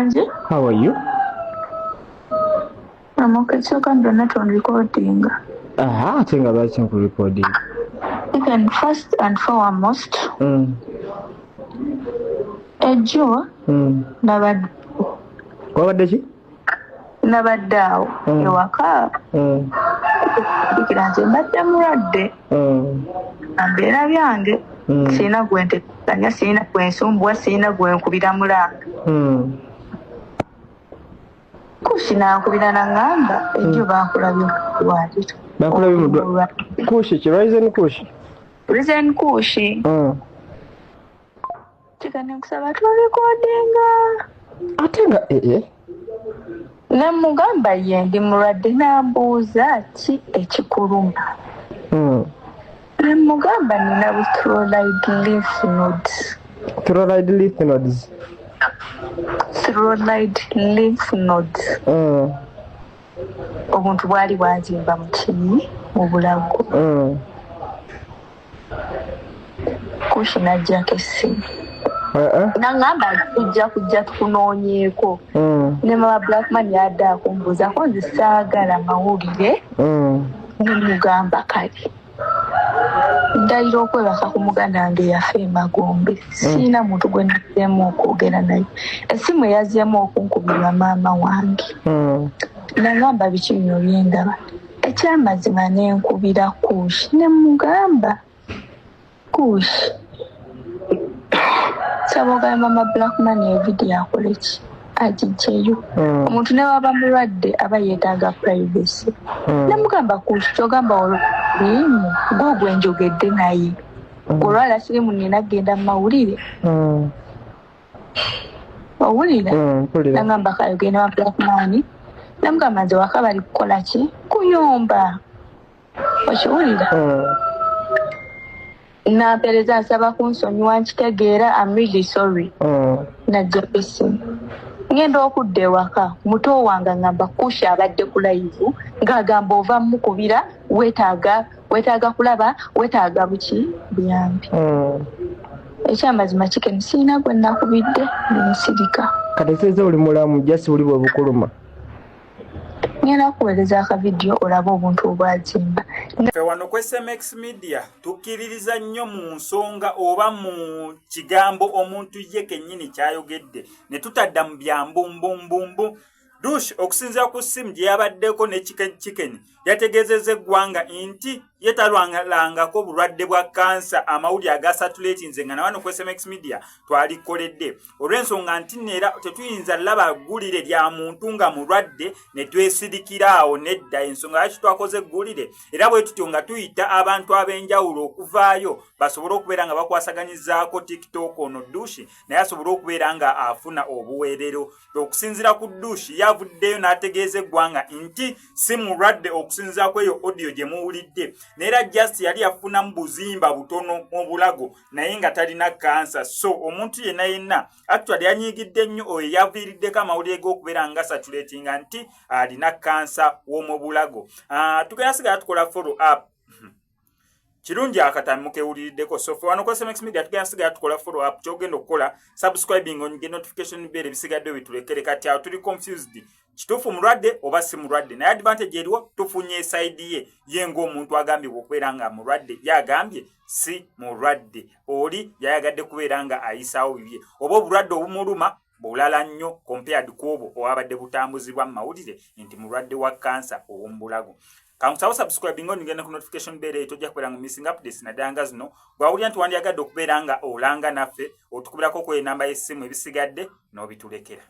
Murangi. How are you? I'm okay. So I'm not on recording. Aha, think about some recording. You can first and foremost. Ejo. Nabad. What did she? Nabadao. Ewaka. Ikiranze mbadde mulwadde. Ambeera byange. Sina gwentekanya, sina gwensumbwa, sina gwenkubira mulanga. Kushi nankubira nangamba ejo bankulabye lwakito. Bankulabye mu Kushi, Reason Kushi. Reason Kushi. Tikane kusaba tulikodinga. Ate nga Ne mugamba ye ndi mulwadde n'ambuuza ki ekikuluma. Ne mugamba nina thyroid lymph nodes. Thyroid lymph nodes. Thyroid lymph nodes. Obuntu bwali bwanzimba mu kini mu bulago. Kushi najjako essimu. Nangamba kujja tukunoonyeeko. Ne mama Blackman yadde akumbuuzako nze saagala mawulire. Ne mugamba kale. Ndayira okwebaka ku muganda wange yafa e Magombe. Siina muntu gwe nazzeemu okwogera naye. Essimu eyazzeemu okunkubirwa maama wange. Nangamba biki bino byendaba. Ekyamazima ne nkubira Kushi. Ne mugamba Kushi. Saboga mama Blackman ye video akole ki? Agijeyo. Omuntu ne waba mulwadde aba yeetaaga privacy. Ne mugamba Kushi kyogamba olwalimu gwogwe njogedde naye. Olwala sirimu nina genda mu mawulire. Owulira? Nangamba kayogenda mama Blackman. Ne mugamba nze waka bali kukola ki? Kuyomba. Okiwulira? Napereza nsaba kunsonyiwa nkitegeera, I'm really sorry. Najja essimu. Ngenda okudda ewaka muto wange ngamba Kushi abadde ku live ng'agamba ova mukubira weetaaga kulaba weetaaga buki buyambi. Ekyamazima kikeni siina gwe nakubidde n'ensirika. Kati seze oli mulamu jasi oli bwe bukuluma. Ngenda kuweereza akavidiyo olaba obuntu obwazimba. Ffe wano ku SMX Media tukkiririza nnyo mu nsonga oba mu kigambo omuntu ye kennyini kyayogedde ne tutadda mu byambumbumbu. Dush okusinziira ku ssimu gye yabaddeko ne Chicken yategeezezza eggwanga nti yetalwangalangako bulwadde bwa kansa amawulire agasatuleetinze nga na wano ku SMX Media twalikoledde olw'ensonga nti neera tetuyinza laba ggulire lya muntu nga mulwadde ne twesirikiraawo nedda ensonga lwaki twakoze eggulire era bwe tutyo nga tuyita abantu ab'enjawulo okuvaayo basobole okubeera nga bakwasaganyizaako TikTok ono Dushi naye asobole okubeera nga afuna obuweerero okusinziira ku Dushi yavuddeyo n'ategeeza eggwanga nti si mulwadde okusinziira ku eyo audio gye muwulidde neera just yali yafunamu buzimba butono mu bulago naye nga talina kansa so omuntu yenna actually yanyiigidde nnyo oyo yaviiriddeko amawulire g'okubeera nga satulatinga nti alina kansa w'omu bulago. Tugenda sigala tukola follow up kirungi akatami mukewuliriddeko so fe wano ku SMX Media tugenda sigala tukola follow up kyogenda okukola subscribing on notification bell ebisigadde bitulekere kati awo tuli confused kituufu mulwadde oba si mulwadde naye advantage eriwo tufunye side ye ng'omuntu agambye okubeera nga mulwadde yagambye si mulwadde oli yayagadde kubeera nga ayisaawo bibye oba obulwadde obumuluma bulala nnyo compared ku obwo obwabadde butambuzibwa mu mawulire nti mulwadde wa kansa ow'omu bulago. Kankusaba subscribing on ngenda ku notification bell tojja kubeera nga missing updates naddanga zino bwawulira nti wandyagadde okubeera nga olanga naffe otukubirako ku enamba y'essimu ebisigadde n'obitulekera.